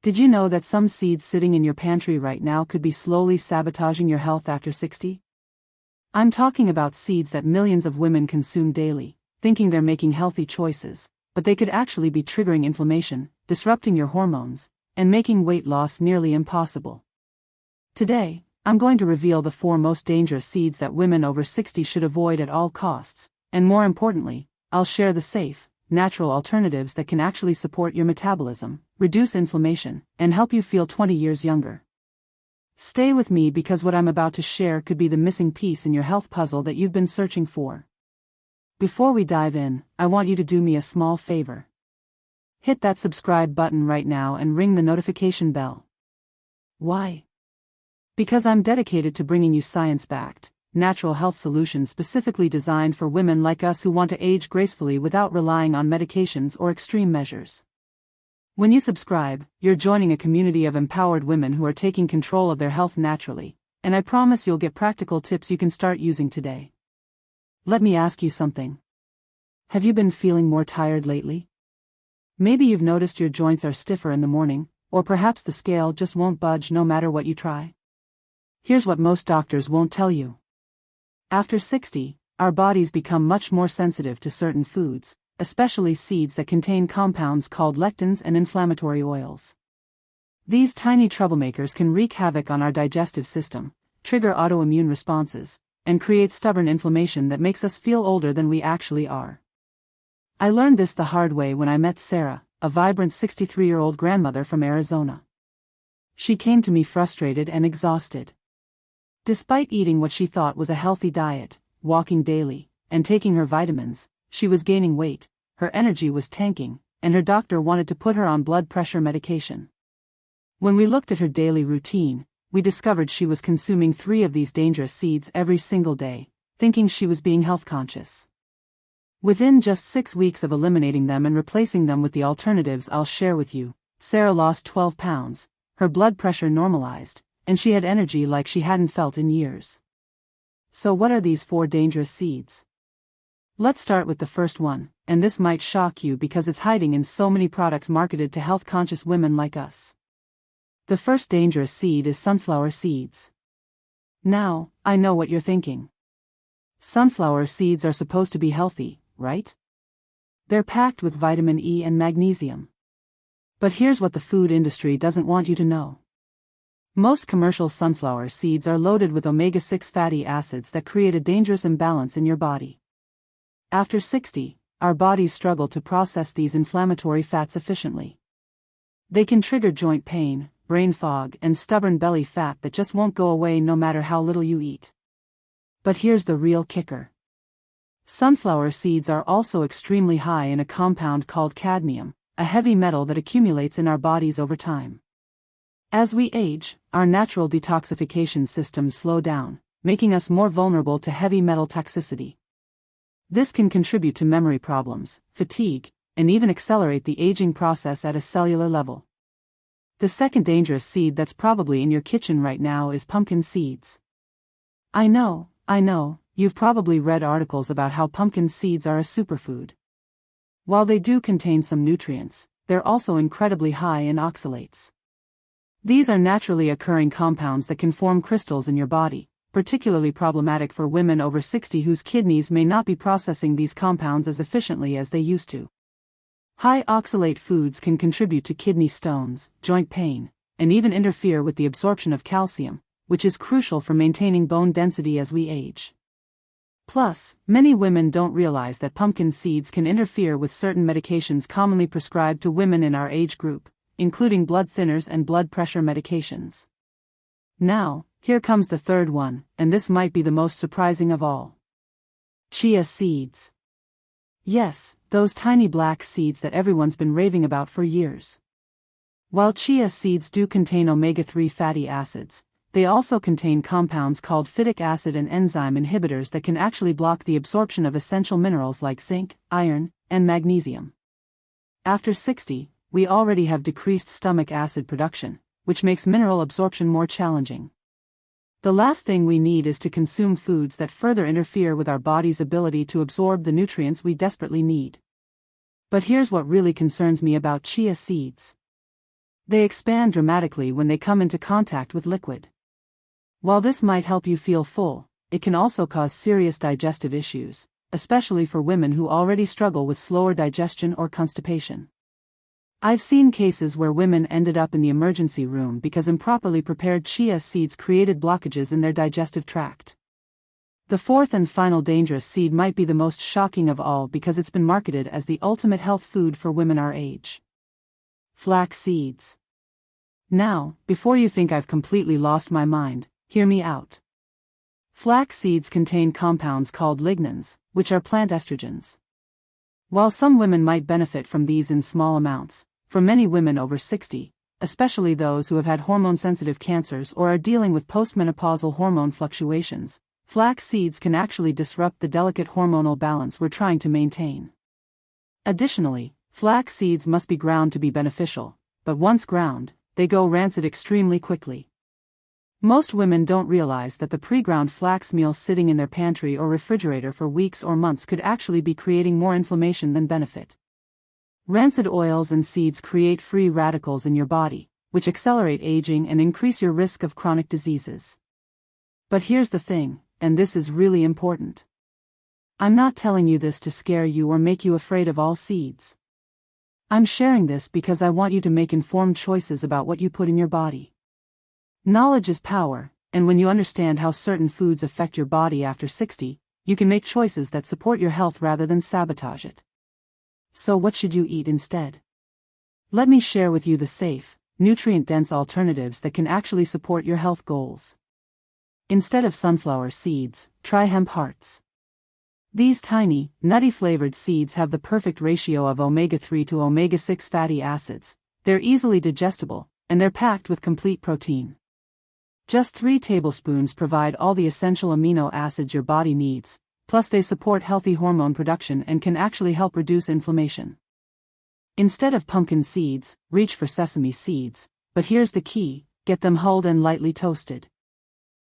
Did you know that some seeds sitting in your pantry right now could be slowly sabotaging your health after 60? I'm talking about seeds that millions of women consume daily, thinking they're making healthy choices, but they could actually be triggering inflammation, disrupting your hormones, and making weight loss nearly impossible. Today, I'm going to reveal the 4 most dangerous seeds that women over 60 should avoid at all costs, and more importantly, I'll share the safe, natural alternatives that can actually support your metabolism, reduce inflammation, and help you feel 20 years younger. Stay with me because what I'm about to share could be the missing piece in your health puzzle that you've been searching for. Before we dive in, I want you to do me a small favor. Hit that subscribe button right now and ring the notification bell. Why? Because I'm dedicated to bringing you science-backed, natural health solutions specifically designed for women like us who want to age gracefully without relying on medications or extreme measures. When you subscribe, you're joining a community of empowered women who are taking control of their health naturally, and I promise you'll get practical tips you can start using today. Let me ask you something. Have you been feeling more tired lately? Maybe you've noticed your joints are stiffer in the morning, or perhaps the scale just won't budge no matter what you try. Here's what most doctors won't tell you. After 60, our bodies become much more sensitive to certain foods, especially seeds that contain compounds called lectins and inflammatory oils. These tiny troublemakers can wreak havoc on our digestive system, trigger autoimmune responses, and create stubborn inflammation that makes us feel older than we actually are. I learned this the hard way when I met Sarah, a vibrant 63-year-old grandmother from Arizona. She came to me frustrated and exhausted. Despite eating what she thought was a healthy diet, walking daily, and taking her vitamins, she was gaining weight, her energy was tanking, and her doctor wanted to put her on blood pressure medication. When we looked at her daily routine, we discovered she was consuming 3 of these dangerous seeds every single day, thinking she was being health conscious. Within just 6 weeks of eliminating them and replacing them with the alternatives I'll share with you, Sarah lost 12 pounds, her blood pressure normalized, and she had energy like she hadn't felt in years. So what are these 4 dangerous seeds? Let's start with the first one, and this might shock you because it's hiding in so many products marketed to health-conscious women like us. The first dangerous seed is sunflower seeds. Now, I know what you're thinking. Sunflower seeds are supposed to be healthy, right? They're packed with vitamin E and magnesium. But here's what the food industry doesn't want you to know. Most commercial sunflower seeds are loaded with omega-6 fatty acids that create a dangerous imbalance in your body. After 60, our bodies struggle to process these inflammatory fats efficiently. They can trigger joint pain, brain fog, and stubborn belly fat that just won't go away no matter how little you eat. But here's the real kicker. Sunflower seeds are also extremely high in a compound called cadmium, a heavy metal that accumulates in our bodies over time. As we age, our natural detoxification systems slow down, making us more vulnerable to heavy metal toxicity. This can contribute to memory problems, fatigue, and even accelerate the aging process at a cellular level. The second dangerous seed that's probably in your kitchen right now is pumpkin seeds. I know, you've probably read articles about how pumpkin seeds are a superfood. While they do contain some nutrients, they're also incredibly high in oxalates. These are naturally occurring compounds that can form crystals in your body, particularly problematic for women over 60 whose kidneys may not be processing these compounds as efficiently as they used to. High oxalate foods can contribute to kidney stones, joint pain, and even interfere with the absorption of calcium, which is crucial for maintaining bone density as we age. Plus, many women don't realize that pumpkin seeds can interfere with certain medications commonly prescribed to women in our age group, including blood thinners and blood pressure medications. Now, here comes the third one, and this might be the most surprising of all. Chia seeds. Yes, those tiny black seeds that everyone's been raving about for years. While chia seeds do contain omega-3 fatty acids, they also contain compounds called phytic acid and enzyme inhibitors that can actually block the absorption of essential minerals like zinc, iron, and magnesium. After 60, we already have decreased stomach acid production, which makes mineral absorption more challenging. The last thing we need is to consume foods that further interfere with our body's ability to absorb the nutrients we desperately need. But here's what really concerns me about chia seeds. They expand dramatically when they come into contact with liquid. While this might help you feel full, it can also cause serious digestive issues, especially for women who already struggle with slower digestion or constipation. I've seen cases where women ended up in the emergency room because improperly prepared chia seeds created blockages in their digestive tract. The fourth and final dangerous seed might be the most shocking of all because it's been marketed as the ultimate health food for women our age. Flax seeds. Now, before you think I've completely lost my mind, hear me out. Flax seeds contain compounds called lignans, which are plant estrogens. While some women might benefit from these in small amounts, for many women over 60, especially those who have had hormone-sensitive cancers or are dealing with postmenopausal hormone fluctuations, flax seeds can actually disrupt the delicate hormonal balance we're trying to maintain. Additionally, flax seeds must be ground to be beneficial, but once ground, they go rancid extremely quickly. Most women don't realize that the pre-ground flax meal sitting in their pantry or refrigerator for weeks or months could actually be creating more inflammation than benefit. Rancid oils and seeds create free radicals in your body, which accelerate aging and increase your risk of chronic diseases. But here's the thing, and this is really important. I'm not telling you this to scare you or make you afraid of all seeds. I'm sharing this because I want you to make informed choices about what you put in your body. Knowledge is power, and when you understand how certain foods affect your body after 60, you can make choices that support your health rather than sabotage it. So what should you eat instead? Let me share with you the safe, nutrient-dense alternatives that can actually support your health goals. Instead of sunflower seeds, try hemp hearts. These tiny, nutty-flavored seeds have the perfect ratio of omega-3 to omega-6 fatty acids, they're easily digestible, and they're packed with complete protein. Just 3 tablespoons provide all the essential amino acids your body needs, plus they support healthy hormone production and can actually help reduce inflammation. Instead of pumpkin seeds, reach for sesame seeds, but here's the key, get them hulled and lightly toasted.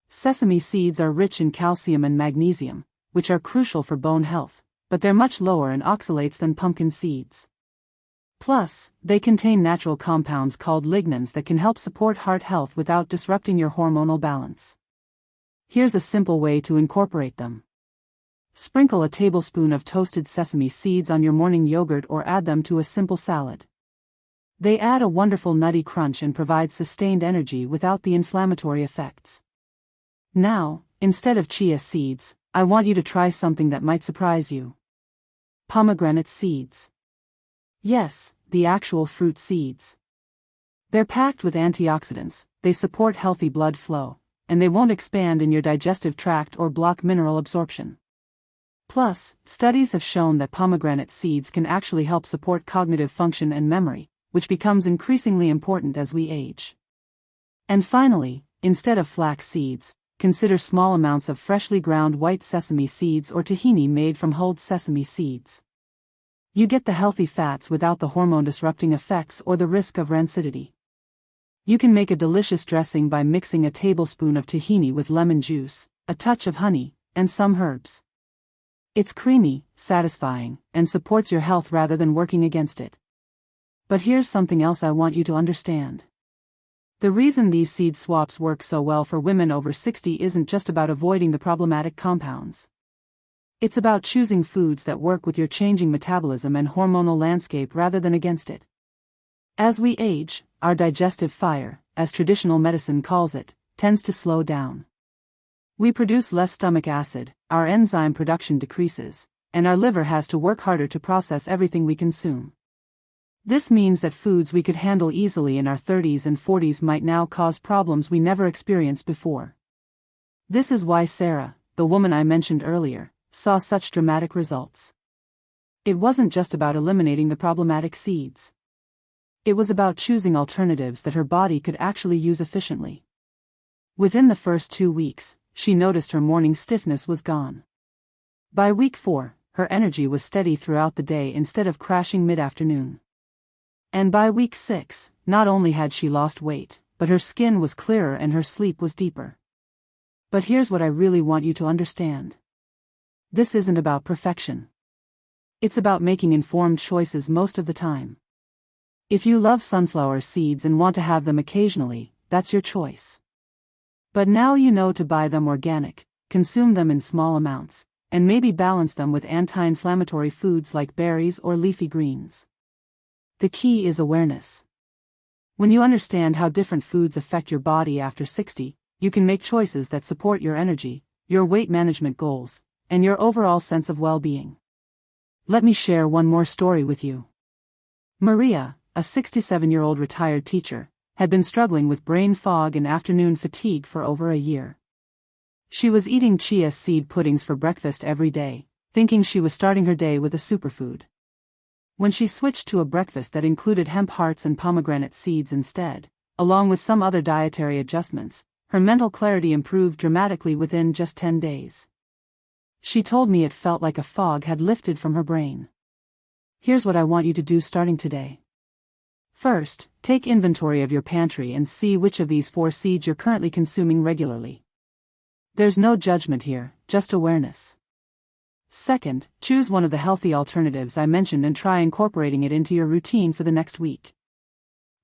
Sesame seeds are rich in calcium and magnesium, which are crucial for bone health, but they're much lower in oxalates than pumpkin seeds. Plus, they contain natural compounds called lignans that can help support heart health without disrupting your hormonal balance. Here's a simple way to incorporate them. Sprinkle a tablespoon of toasted sesame seeds on your morning yogurt or add them to a simple salad. They add a wonderful nutty crunch and provide sustained energy without the inflammatory effects. Now, instead of chia seeds, I want you to try something that might surprise you. Pomegranate seeds. Yes, the actual fruit seeds. They're packed with antioxidants, they support healthy blood flow, and they won't expand in your digestive tract or block mineral absorption. Plus, studies have shown that pomegranate seeds can actually help support cognitive function and memory, which becomes increasingly important as we age. And finally, instead of flax seeds, consider small amounts of freshly ground white sesame seeds or tahini made from whole sesame seeds. You get the healthy fats without the hormone-disrupting effects or the risk of rancidity. You can make a delicious dressing by mixing a tablespoon of tahini with lemon juice, a touch of honey, and some herbs. It's creamy, satisfying, and supports your health rather than working against it. But here's something else I want you to understand. The reason these seed swaps work so well for women over 60 isn't just about avoiding the problematic compounds. It's about choosing foods that work with your changing metabolism and hormonal landscape rather than against it. As we age, our digestive fire, as traditional medicine calls it, tends to slow down. We produce less stomach acid, our enzyme production decreases, and our liver has to work harder to process everything we consume. This means that foods we could handle easily in our 30s and 40s might now cause problems we never experienced before. This is why Sarah, the woman I mentioned earlier, saw such dramatic results. It wasn't just about eliminating the problematic seeds. It was about choosing alternatives that her body could actually use efficiently. Within the first 2 weeks, she noticed her morning stiffness was gone. By week 4, her energy was steady throughout the day instead of crashing mid-afternoon. And by week 6, not only had she lost weight, but her skin was clearer and her sleep was deeper. But here's what I really want you to understand. This isn't about perfection. It's about making informed choices most of the time. If you love sunflower seeds and want to have them occasionally, that's your choice. But now you know to buy them organic, consume them in small amounts, and maybe balance them with anti-inflammatory foods like berries or leafy greens. The key is awareness. When you understand how different foods affect your body after 60, you can make choices that support your energy, your weight management goals, and your overall sense of well-being. Let me share one more story with you. Maria, a 67-year-old retired teacher, had been struggling with brain fog and afternoon fatigue for over a year. She was eating chia seed puddings for breakfast every day, thinking she was starting her day with a superfood. When she switched to a breakfast that included hemp hearts and pomegranate seeds instead, along with some other dietary adjustments, her mental clarity improved dramatically within just 10 days. She told me it felt like a fog had lifted from her brain. Here's what I want you to do starting today. First, take inventory of your pantry and see which of these 4 seeds you're currently consuming regularly. There's no judgment here, just awareness. Second, choose one of the healthy alternatives I mentioned and try incorporating it into your routine for the next week.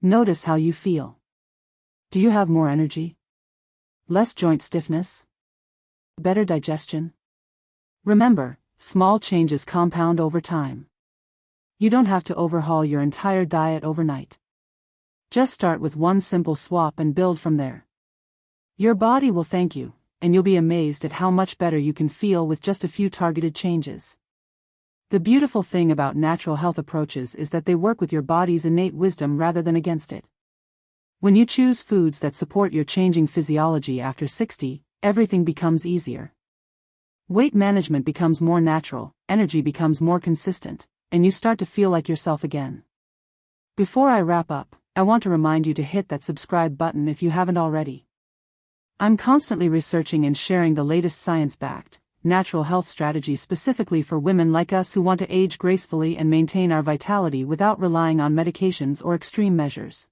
Notice how you feel. Do you have more energy? Less joint stiffness? Better digestion? Remember, small changes compound over time. You don't have to overhaul your entire diet overnight. Just start with one simple swap and build from there. Your body will thank you, and you'll be amazed at how much better you can feel with just a few targeted changes. The beautiful thing about natural health approaches is that they work with your body's innate wisdom rather than against it. When you choose foods that support your changing physiology after 60, everything becomes easier. Weight management becomes more natural, energy becomes more consistent, and you start to feel like yourself again. Before I wrap up, I want to remind you to hit that subscribe button if you haven't already. I'm constantly researching and sharing the latest science-backed, natural health strategies specifically for women like us who want to age gracefully and maintain our vitality without relying on medications or extreme measures.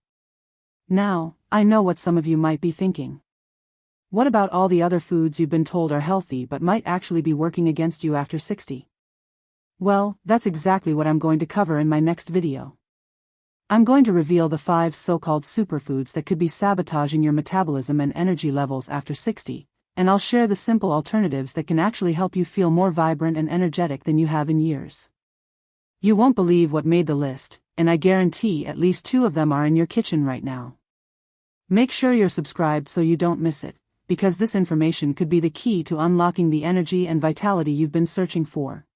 Now, I know what some of you might be thinking. What about all the other foods you've been told are healthy but might actually be working against you after 60? Well, that's exactly what I'm going to cover in my next video. I'm going to reveal the 5 so-called superfoods that could be sabotaging your metabolism and energy levels after 60, and I'll share the simple alternatives that can actually help you feel more vibrant and energetic than you have in years. You won't believe what made the list, and I guarantee at least 2 of them are in your kitchen right now. Make sure you're subscribed so you don't miss it, because this information could be the key to unlocking the energy and vitality you've been searching for.